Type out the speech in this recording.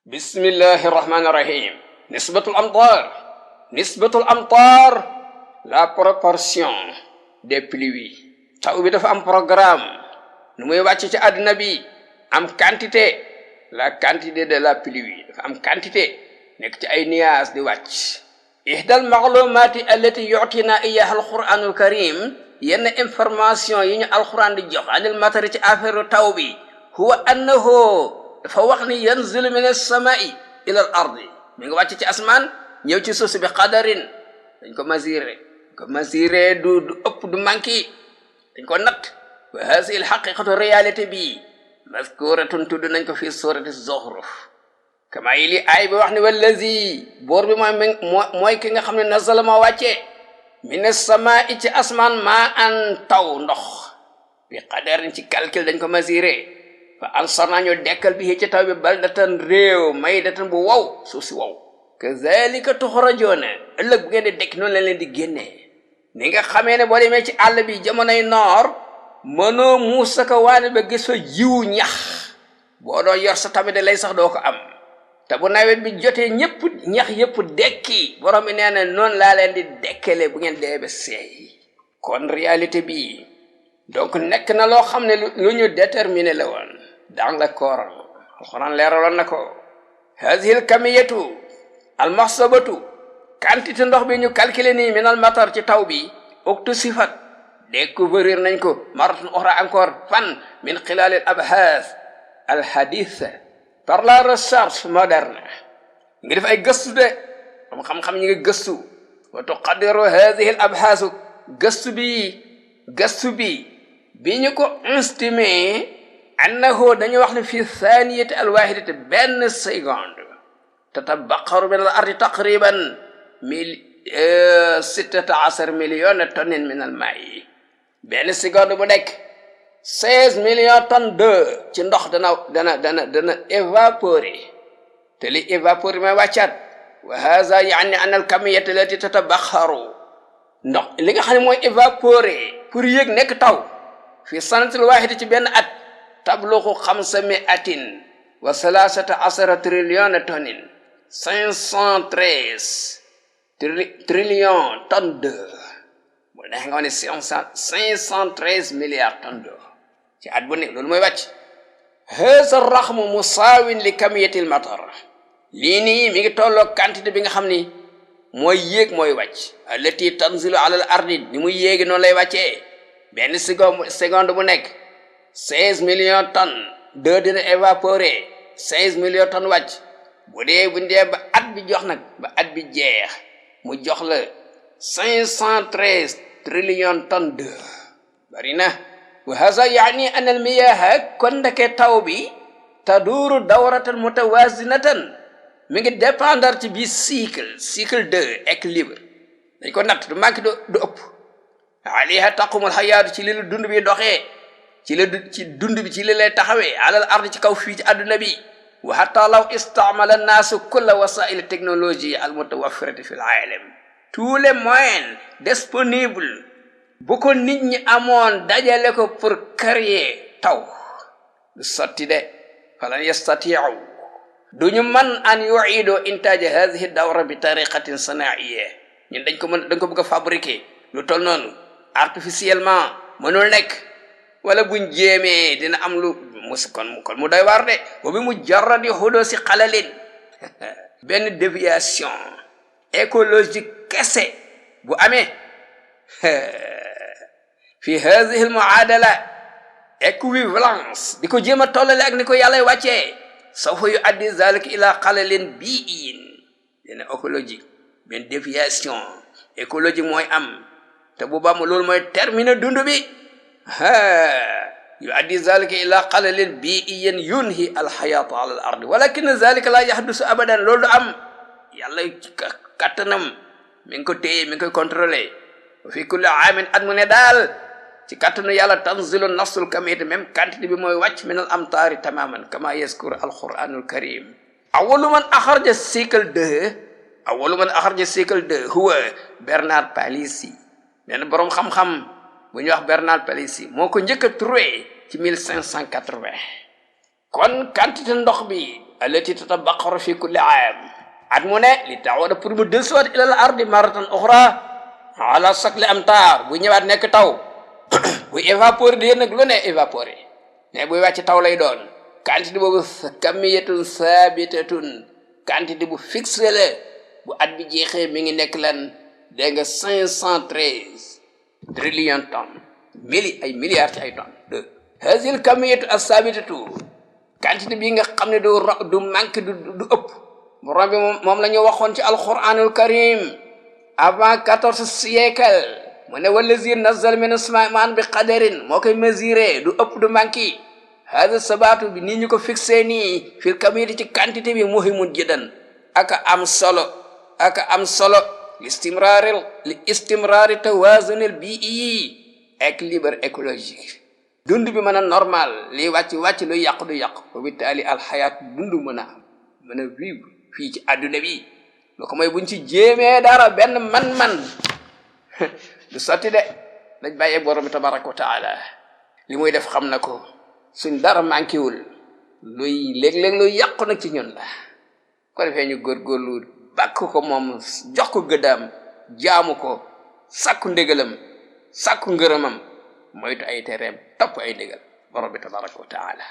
Bismillahirrahmanirrahim. Nisbatul amtar. Nisbatul amtar, la proportion des pluies. Taw bi dafa am programme nu muy wàcc ci àdduna bi, am quantité, la quantité de la pluie dafa am quantité nekk ci ay nuages di wàcc. Ihdal ma'lumati allati yu'tina iyyaha al-Qur'anul Karim, yenn information yi ñu alquran di jox anil matari ci affaire taw bi, huwa annahu dafa wax ni yanzilu min as-samaa'i ila al-ardi, mi nga wàcc ci asmaan ñëw ci suuf si bi qadarin, dañ ko mesurer du ëpp du manki, dañ ko natt. wa hazihi al-haqiqatu réalité bi mazkuratun tudd nañ ko fi surati Zukhruf, kama yi li ay bi wax ni wallazi boor bi mooy ki nga xam ne nazala moo wàccee min as-samaa'i ci asmaan maa an taw ndox bi qadarin ci calcul dañ ko mesurer. fa ansarna ñu dekkal bi ci taw bi baldatan réew may datan bu wow, suuf si wow. kazalika tuxrajoona, ëllëg bu ngeen di dekk noonu la leen di génnee. ni nga xamee ne boo demee ci àll bi jamonoy noor mënoo muusa ko waane ba gis fa jiwu ñax, boo doo yor sa tamit lay sax doo ko am. te bu nawet bi jotee ñëpp ñax yëpp dekki, borom bi nee na noonu laa leen di dekkale bu ngeen dee ba seey. kon réalité bi donc nekk na loo xam ne lu ñu déterminé la woon dans le Coran. alxuraan leeraloon na ko. hazihi kamiyatu almaxsabatu, quantité ndox bi ñu calculé nii minal matar ci taw bi, uktu sifat découvrir nañ ko maratan uxra encore fan min xilal al abhaas al haditha, par la recherche moderne. ngi def ay gëstu de xam-xam ñi ngi gëstu. wa tuqaddiru hazihi al abhaasu, gëstu bi ñu ko estimé annahu dañu wax ne fi thaniyati al wahidati benn seconde tatabaqaru min al ardi taqriban 16 millions tonnes min al ma'i. benn seconde bu nekk 16 millions tonnes d'eau ci ndox dana évaporer, te li évaporer may wàccaat. wa hadha yani anna al kamiyata allati tatabaqaru, ndox li nga xam ne mooy évaporer pour yéeg nekk taw fi sanatil wahida ci benn at tabluxu 513 trillions tonnes, 513 trillions tonnes d'eau. bu neex nga ne 513 milliards tonnes d'eau ci at bu nekk, loolu mooy wàcc. haza raxmu musaawin li kamiyatil matar, lii nii mi ngi tolloo quantité bi nga xam ni mooy yéeg mooy wàcc. allati tanzilu ala al ardi, ni muy yéegi noonu lay wàccee. benn seconde bu nekk 16 millions tonnes d'eau dina évaporer, 16 millions tonnes wàcc. buñ dee ba at bi jox nag, ba at bi jeex mu jox la 513 trillions tonnes d'eau, bari na. wa haza yaani an al miyaha, kon ndeke taw bi taduuru dawratan mutawazinatan, mi ngi dépendre ci bi cycle de équilibre, dañ ko natt du manque du ëpp. alayha taqumul hayaatu, ci li la dund bi doxee, ci dund bi ci li lay taxawee, alal ardi ci kaw fii ci àdduna bi. wa hatta law istamala naasu kulla wasail technologie al mutawaffirati fi l aalam, tous les moyens disponibles bu ko nit ñi amoon dajale ko pour créer taw, du sotti de. falan yastatiu, duñu man an yuido intaaj hadihi dawra bi tariqatin sanaiya. ñun dañ ko bëgg a fabriquer lu toll noonu artificiellement, mënul nekk. wala buñ jéemee dina am lu kon mu doy waar de. wa bi mujarradi hudusi xalalin, benn déviation écologique kese bu amee fi hadihi al muadala, équivalence di ko jéem a tollale ak ni ko yàlla wàccee, sawfa yu addi zalika ila xalalin bi'in, benn écologique, benn déviation écologique mooy am, te bu baax loolu mooy terminer dund bi. yu addi zalika ila xalalin bi'in yunhi al hayata ala al ardi, walakin zalika la yahdusu abadan, loolu du am. yàlla kattanam mi ngi ko téye, mi ngi koy contrôler. fi kulli aamin, at mu ne daal ci kattanu yàlla tanzilu nafsul kamiyati, même quantité bi mooy wàcc min al amtaari tamaman kama yazkur al quranul karim. awalu man axarja cycle 2 huwa Bernard Palissy, benn boroom xam-xam bu ñuy wax Bernard Palissy moo ko njëkk a trouvé ci 1580. kon quantité ndox bi allati tatabaqaru fi kulli aam at mu ne li taawada pour mu dellusiwaat ila al ardi maratan uxra ala sakli amtaar bu ñëwaat nekk taw bu évaporé di nag lu ne évaporé mais buy wàcc taw lay doon quantité boobu kamiyatun sabitatun quantité bu fixé la bu at bi jeexee mi ngi nekk lan dégg nga 513 trillions tonnes ay milliards ci ay tonnes de hasil kamiyatu as-sabitatu quantité bi nga xam ne du manque du ëpp borom bi moom la ñu waxoon ci alquranul karim avant 14 siècle mu ne wallazi nazzal min as-samaa'i bi qadarin moo koy mesurer du ëpp du manque hada sabatu bi nii ñu ko fixé nii fil kamiyati ci quantité bi muhimun jiddan aka am solo li istimrari tawazunil bii équilibre écologique dund bi mën a normal li wàcc lu yàq du yàq wa bittaali alxayaat dund mën a vivre fii ci àdduna bi lu ko mooy buñ ci jéemee dara benn man du sotti de dañ bàyyee borom bi tabaraka wa taala li muy def xam na ko suñ dara manquéwul luy léeg-léeg luy yàqu nag ci ñun la ko defee ñu góorgóorlu bàkk ko moom jox ko gëddaam jaamu ko sàkku ndégalam sàkku ngërëmam moytu ay tereem topp ay ndigal borom bi tabaraka wa taala